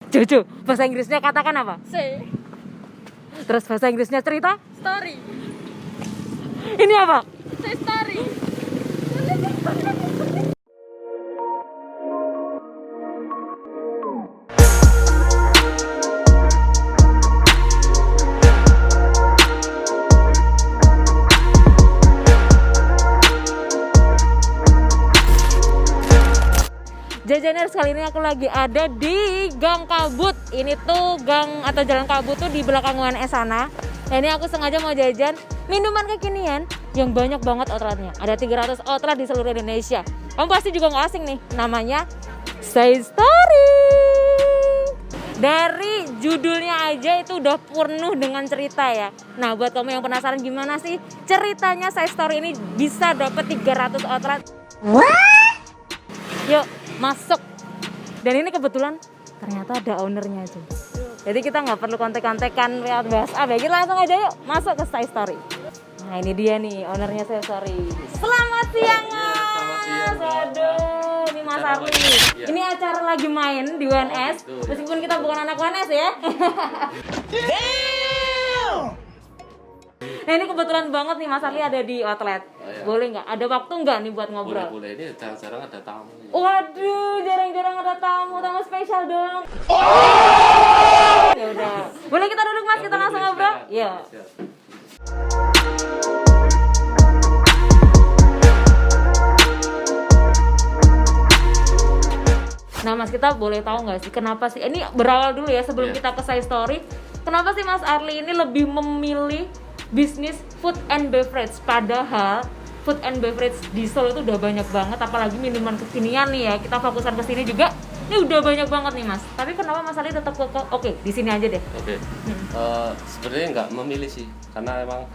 Jojo, bahasa Inggrisnya katakan apa? Say. Terus bahasa Inggrisnya cerita? Story. Ini apa? Say story. Jajaners, kali ini aku lagi ada di Gang Kabut. Ini tuh gang atau jalan Kabut tuh di belakang UNS sana. Nah, ini aku sengaja mau jajan minuman kekinian yang banyak banget outletnya. Ada 300 outlet di seluruh Indonesia. Kamu pasti juga nggak asing nih, namanya Say Story. Dari judulnya aja itu udah penuh dengan cerita ya. Nah, buat kamu yang penasaran gimana sih ceritanya Say Story ini bisa dapet 300 outlet. Yuk masuk. Dan ini kebetulan ternyata ada ownernya tuh. Jadi kita nggak perlu kontek-kontekan lewat WhatsApp ya. Kita langsung aja yuk masuk ke Say Story. Nah, ini dia nih ownernya Say Story. Selamat siang Mas. Selamat siang. Aduh, ini Mas Arli. Ya. Ini acara lagi main di UNS. Betul, ya. Meskipun kita bukan anak UNS ya. Nah, ini kebetulan banget nih Mas Arli ada di outlet. Oh, ya. Boleh nggak? Ada waktu nggak nih buat ngobrol? Boleh, ini jarang-jarang ada tamu. Waduh, jarang-jarang ada tamu spesial dong. Ya udah. Boleh kita duduk Mas, kita langsung ngobrol? Iya. Nah Mas, kita boleh tahu nggak sih kenapa sih? Ini berawal dulu ya sebelum kita ke Say Story. Kenapa sih Mas Arli ini lebih memilih bisnis food and beverage? Padahal food and beverage di Solo itu udah banyak banget, apalagi minuman kekinian nih ya. Kita fokusan ke sini juga. Ini udah banyak banget nih Mas. Tapi kenapa Mas Arli tetap oke, di sini aja deh. Oke. Sebenarnya nggak memilih sih, karena emang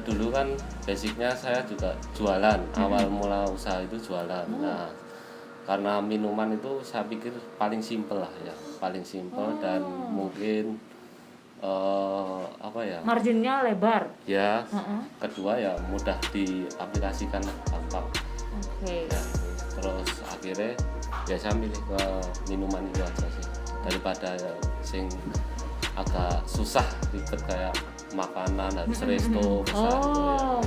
dulu kan basicnya saya juga jualan. Awal mula usaha itu jualan. Nah, karena minuman itu saya pikir paling simpel lah ya, paling simpel dan mungkin apa ya? Marginnya lebar. Ya. Kedua ya mudah diaplikasikan, gampang. Oke. Ya, terus akhirnya ya saya milih ke minuman itu aja sih, daripada ya, sing agak susah ribet kayak makanan harus resto besar gitu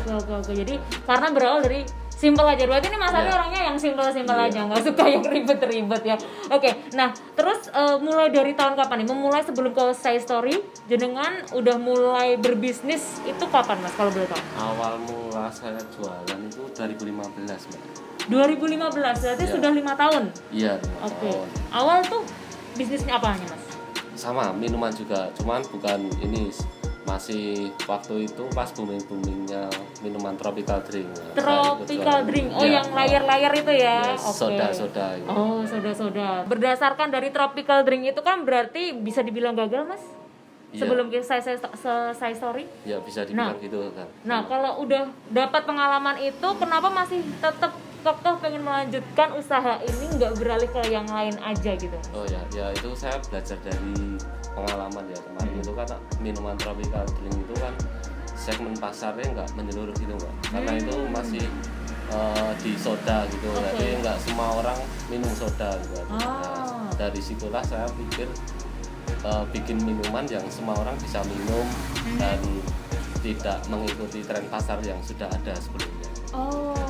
ya. Oke. Jadi karena berawal dari simpel aja. Berarti ini Mas Arli orangnya yang simpel-simpel aja, nggak suka yang ribet-ribet ya. Oke. Nah, terus mulai dari tahun kapan nih? Memulai sebelum ke Say Story, jenengan udah mulai berbisnis itu kapan Mas kalau boleh tahu? Awal mula saya jualan itu 2015 Mbak. 2015, berarti sudah 5 tahun. Iya, 5 Oke. tahun. Awal tuh bisnisnya apanya Mas? Sama, minuman juga, cuman bukan ini, masih waktu itu pas booming-boomingnya minuman tropical drink. Tropical drink, Ya, yang layar-layar itu ya. Yes, Oke. soda-soda gitu. Oh, soda-soda. Berdasarkan dari tropical drink itu kan berarti bisa dibilang gagal Mas? Iya. Sebelum kita Say Story. Ya bisa dibilang gitu kan. Nah, kalau udah dapat pengalaman itu, kenapa masih tetap kokoh pengen melanjutkan usaha ini, nggak beralih ke yang lain aja gitu? Oh ya itu saya belajar dari pengalaman ya kemarin. Itu kan minuman tropical drink itu kan segmen pasarnya nggak menyeluruh gitu Mbak, karena itu masih di soda gitu. Jadi nggak semua orang minum soda gitu. Nah, dari situlah saya pikir bikin minuman yang semua orang bisa minum dan tidak mengikuti tren pasar yang sudah ada sebelumnya.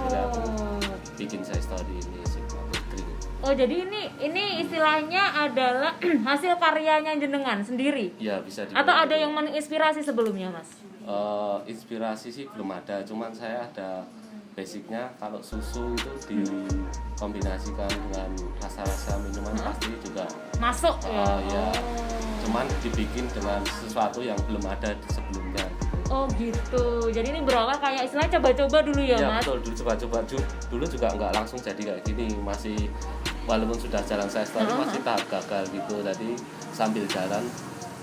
Jadi aku bikin Say Story ini signature drink. Oh, jadi ini istilahnya adalah hasil karyanya jenengan sendiri? Ya bisa dibilang. Atau ada yang menginspirasi sebelumnya Mas? Inspirasi sih belum ada, cuman saya ada basicnya kalau susu itu dikombinasikan dengan rasa-rasa minuman pasti juga Masuk ya? ya. Cuman dibikin dengan sesuatu yang belum ada sebelumnya. Oh gitu, jadi ini berawal kayak istilahnya coba-coba dulu ya Mas? Betul, dulu coba-coba dulu juga nggak langsung jadi kayak gini, masih walaupun sudah jalan Say Story masih tahap gagal gitu, jadi sambil jalan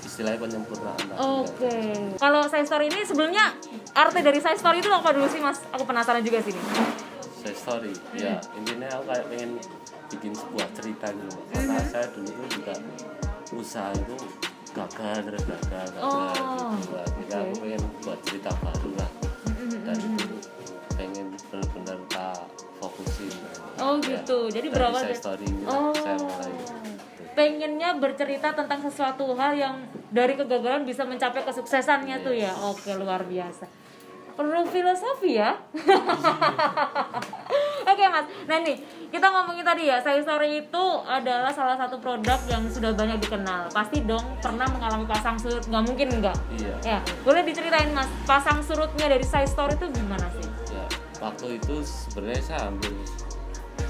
istilahnya penyempurnaan. Oke. Kalau Say Story ini sebelumnya arti dari Say Story itu apa dulu sih Mas? Aku penasaran juga sini. Say Story, ya intinya aku kayak pengen bikin sebuah cerita gitu, karena saya dulu tuh juga usaha itu gagal gitu. Jadi aku pengen buat cerita baru lah, dan itu pengen benar-benar tak fokusin. Oh gitu, jadi berawal dari Say Story ini saya mulai. pengennya bercerita tentang sesuatu hal yang dari kegagalan bisa mencapai kesuksesannya tuh ya. Oke, luar biasa. Perlu filosofi ya. Oke Mas, nah nih kita ngomongin tadi ya, Saya Story itu adalah salah satu produk yang sudah banyak dikenal. Pasti dong pernah mengalami pasang surut, nggak mungkin enggak? Iya. Ya, boleh diceritain Mas, pasang surutnya dari Saya Story itu gimana sih? Ya, waktu itu sebenarnya saya hampir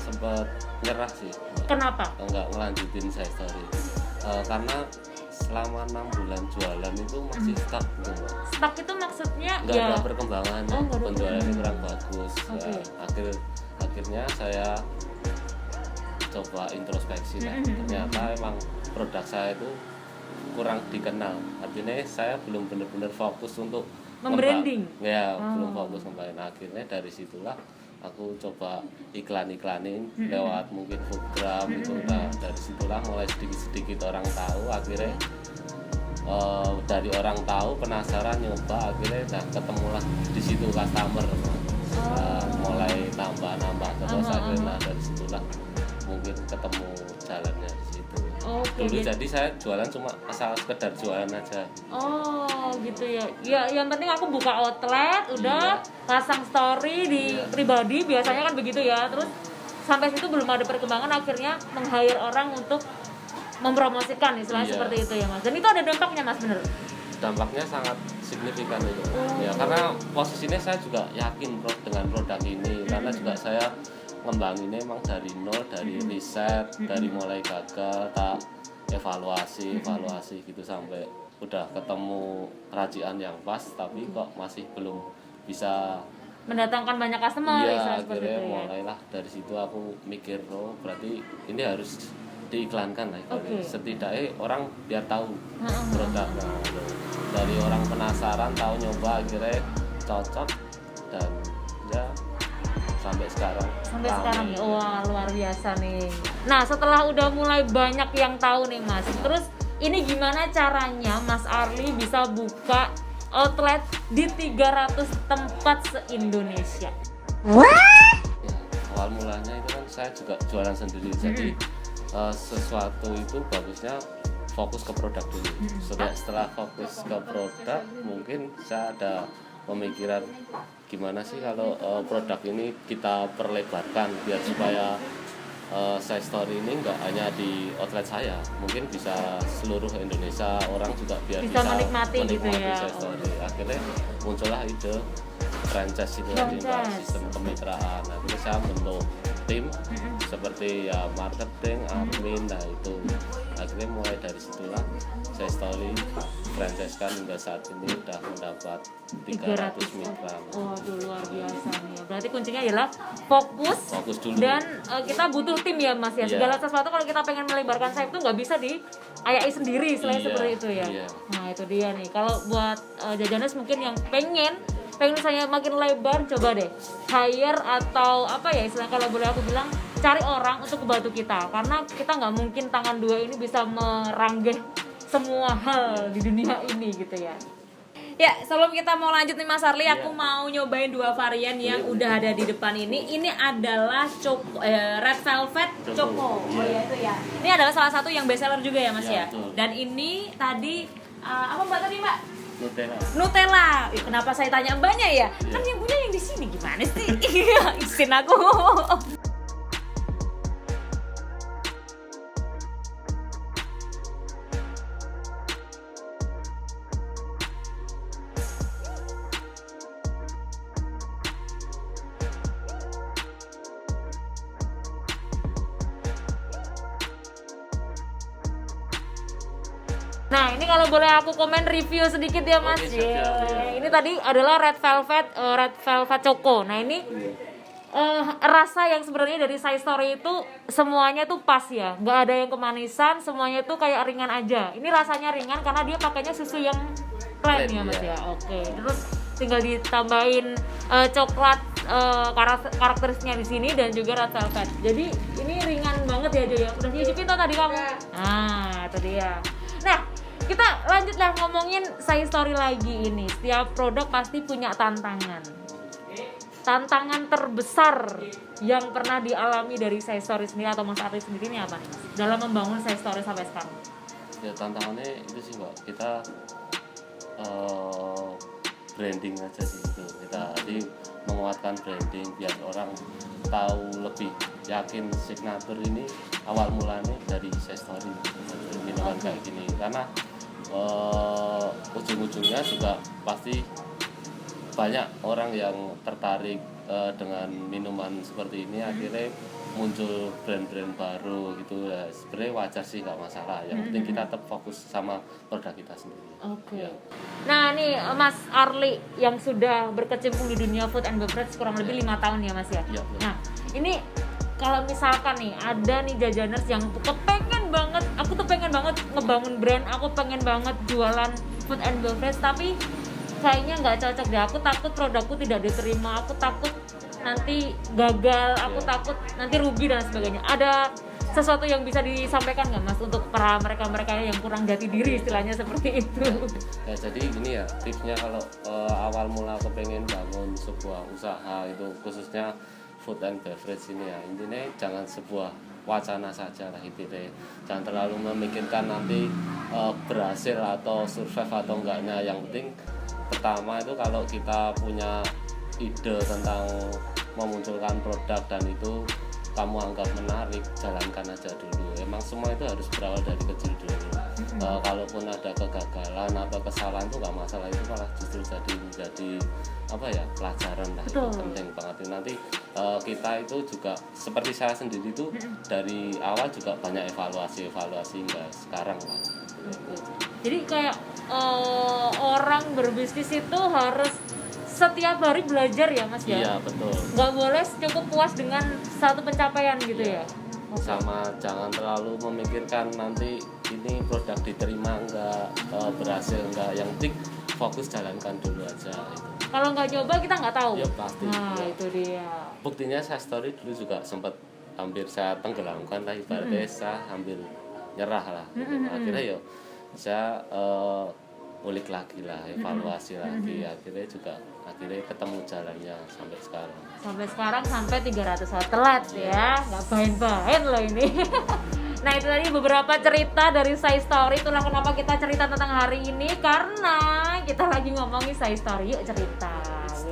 sempat nyerah sih. Kenapa? Enggak ngelanjutin Saya Story. Karena selama 6 bulan jualan itu masih stuck gitu Mbak. Stuck itu maksudnya Nggak ya ada perkembangan, Oh, nggak ada penjualannya kurang bagus. Oke. Ya, akhirnya saya coba introspeksi lah. Ternyata emang produk saya itu kurang dikenal. Artinya saya belum benar-benar fokus untuk Membranding? Ya, belum fokus ngembangin. Akhirnya dari situlah aku coba iklan-iklanin lewat mungkin foodgram itu. Nah, dari situlah mulai sedikit-sedikit orang tahu. Akhirnya dari orang tahu penasaran nyoba, akhirnya ketemulah di situ customer. Nah, mulai nambah terus akhirnya dari situlah mungkin ketemu jalannya di situ. Dulu jadi saya jualan cuma asal sekedar jualan aja. Oh gitu ya. Ya yang penting aku buka outlet, udah pasang story di pribadi, biasanya kan begitu ya. Terus sampai situ belum ada perkembangan, akhirnya meng-hire orang untuk mempromosikan istilahnya seperti itu ya Mas. Dan itu ada dampaknya Mas, bener? Dampaknya sangat signifikan itu. Ya karena posisinya saya juga yakin dengan produk ini, karena juga saya ngembanginnya emang dari nol, dari riset, dari mulai gagal tak evaluasi gitu sampai udah ketemu racikan yang pas, tapi kok masih belum bisa mendatangkan banyak customer. Iya, seperti akhirnya itu ya. mulailah dari situ aku mikir, oh berarti ini harus diiklankan lah. Setidaknya orang biar tahu produk. Dari orang penasaran, tahu, nyoba, akhirnya cocok, dan ya sampai sekarang Ya. Wah, luar biasa nih. Nah, setelah udah mulai banyak yang tahu nih Mas, terus ini gimana caranya Mas Arli bisa buka outlet di 300 tempat se-Indonesia? Ya, awal mulanya itu kan saya juga jualan sendiri. Jadi sesuatu itu bagusnya fokus ke produk dulu. Setelah fokus ke produk, mungkin saya ada pemikiran gimana sih kalau produk ini kita perlebarkan biar supaya Saya Story ini nggak hanya di outlet saya, mungkin bisa seluruh Indonesia, orang juga biar bisa menikmati gitu ya. Saya Story. Akhirnya muncullah ide franchise itu tadi, sistem kemitraan. Nanti saya bentuk tim seperti ya marketing, admin, nah itu akhirnya mulai dari situlah Saya Story franchise kan hingga saat ini udah mendapat 300 mitra. Waduh, luar biasa nih. Berarti kuncinya adalah fokus dulu. Dan kita butuh tim ya Mas ya. Segala sesuatu kalau kita pengen melebarkan sayap itu nggak bisa diayai sendiri, selain seperti itu ya. Nah itu dia nih. Kalau buat jajaners mungkin yang pengen saya makin lebar, coba deh hire atau apa ya istilah, kalau boleh aku bilang cari orang untuk membantu kita, karena kita nggak mungkin tangan dua ini bisa meranggeh semua hal di dunia ini gitu ya. Ya, sebelum kita mau lanjut nih Mas Arli, aku mau nyobain 2 varian yang udah ada di depan ini. Ini adalah Red Velvet Choco. Oh ya itu ya. Ini adalah salah satu yang best seller juga ya Mas ya. Dan ini tadi apa Mbak tadi Mbak? Nutella. Kenapa saya tanya mbaknya ya? Kan yang punya yang di sini, gimana sih? Izin aku. Nah ini kalau boleh aku komen review sedikit ya Mas. Ini tadi adalah Red Velvet Choco. Nah ini rasa yang sebenarnya dari Saya Story itu semuanya tuh pas ya, nggak ada yang kemanisan, semuanya tuh kayak ringan aja. Ini rasanya ringan karena dia pakainya susu yang plain ya Mas ya. Oke. Terus tinggal ditambahin coklat karakteristiknya di sini dan juga Red Velvet. Jadi ini ringan banget ya Jo ya. Udah nyicipin tuh tadi kamu? Nah itu dia. Nah kita lanjutlah ngomongin Saya Story lagi ini. Setiap produk pasti punya tantangan. tantangan terbesar yang pernah dialami dari Saya Story sendiri atau Mas Arli sendiri ini apa nih Mas? Dalam membangun Saya Story sampai sekarang? Ya tantangannya itu sih Mbak, kita branding aja sih itu. Kita tadi menguatkan branding biar orang tahu lebih yakin signature ini awal mulanya dari Saya Story, dari minuman kayak gini. Karena ujung-ujungnya juga pasti banyak orang yang tertarik dengan minuman seperti ini, akhirnya muncul brand-brand baru gitu ya. Sebenarnya wajar sih, nggak masalah, yang penting kita tetap fokus sama produk kita sendiri. Oke. Ya. Nah nih Mas Arli yang sudah berkecimpung di dunia food and beverage kurang lebih 5 tahun ya Mas ya. Ya, Nah ini kalau misalkan nih ada nih jajaners yang kepengen banget, aku tuh pengen banget ngebangun brand, aku pengen banget jualan food and beverage, tapi kayaknya nggak cocok deh, aku takut produkku tidak diterima, aku takut nanti gagal, aku takut nanti rugi dan sebagainya. Ada sesuatu yang bisa disampaikan nggak Mas untuk para mereka yang kurang jati diri istilahnya seperti itu? Ya jadi gini ya, tipsnya kalau awal mula kepengen bangun sebuah usaha itu khususnya food and beverage ini ya, intinya jangan sebuah wacana saja lah intinya, jangan terlalu memikirkan nanti berhasil atau survive atau enggaknya. Yang penting pertama itu kalau kita punya ide tentang memunculkan produk dan itu kamu anggap menarik, jalankan aja dulu. Emang semua itu harus berawal dari kecil dulu. Kalaupun ada kegagalan atau kesalahan itu nggak masalah, itu malah justru menjadi apa ya, pelajaran lah. Itu penting banget. Nanti kita itu juga seperti saya sendiri itu dari awal juga banyak evaluasi nggak sekarang lah. Jadi kayak orang berbisnis itu harus setiap hari belajar ya Mas ya? Iya betul. Nggak boleh cukup puas dengan satu pencapaian gitu ya? Okay. Sama jangan terlalu memikirkan nanti ini produk diterima enggak, berhasil enggak, yang penting fokus jalankan dulu aja itu. Kalau nggak coba kita nggak tahu. Ya pasti. Nah ya. itu dia. Buktinya Saya Story dulu juga sempat hampir saya tenggelamkan lah, ibaratnya saya hampir nyerah lah. Akhirnya ya saya ulik lagi lah, evaluasi lagi, akhirnya ketemu jalannya sampai sekarang. Sampai 300 outlet ya, nggak main-main loh ini. Nah itu tadi beberapa cerita dari Saya Story. Itulah kenapa kita cerita tentang hari ini, karena kita lagi ngomongin Saya Story, yuk cerita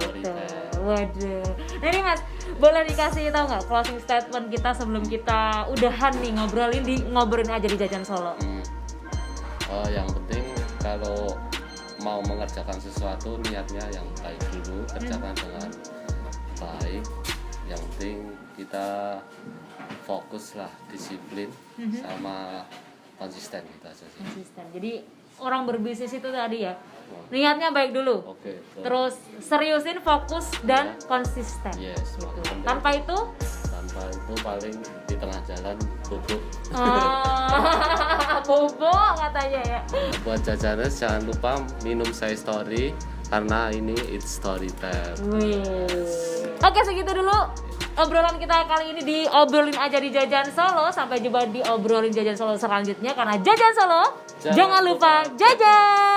gitu. Waduh. Nah ini Mas, boleh dikasih tahu nggak closing statement kita sebelum kita udahan nih ngobrolin aja di Jajan Solo? Yang penting kalau mau mengerjakan sesuatu, niatnya yang baik dulu, kerjakan dengan baik. Yang penting kita fokus lah, disiplin sama konsisten gitu aja sih. Konsisten. Jadi orang berbisnis itu tadi ya, niatnya baik dulu. Oke. Terus seriusin, fokus dan konsisten. Yes. Gitu. Tanpa itu paling di tengah jalan bubuk. Bubuk katanya ya. Buat jajaners jangan lupa minum Saya Story karena ini it's story time. Oke, segitu dulu obrolan kita kali ini di Obrolin Aja di Jajan Solo. Sampai jumpa di Obrolin Jajan Solo selanjutnya, karena Jajan Solo jangan lupa jajan.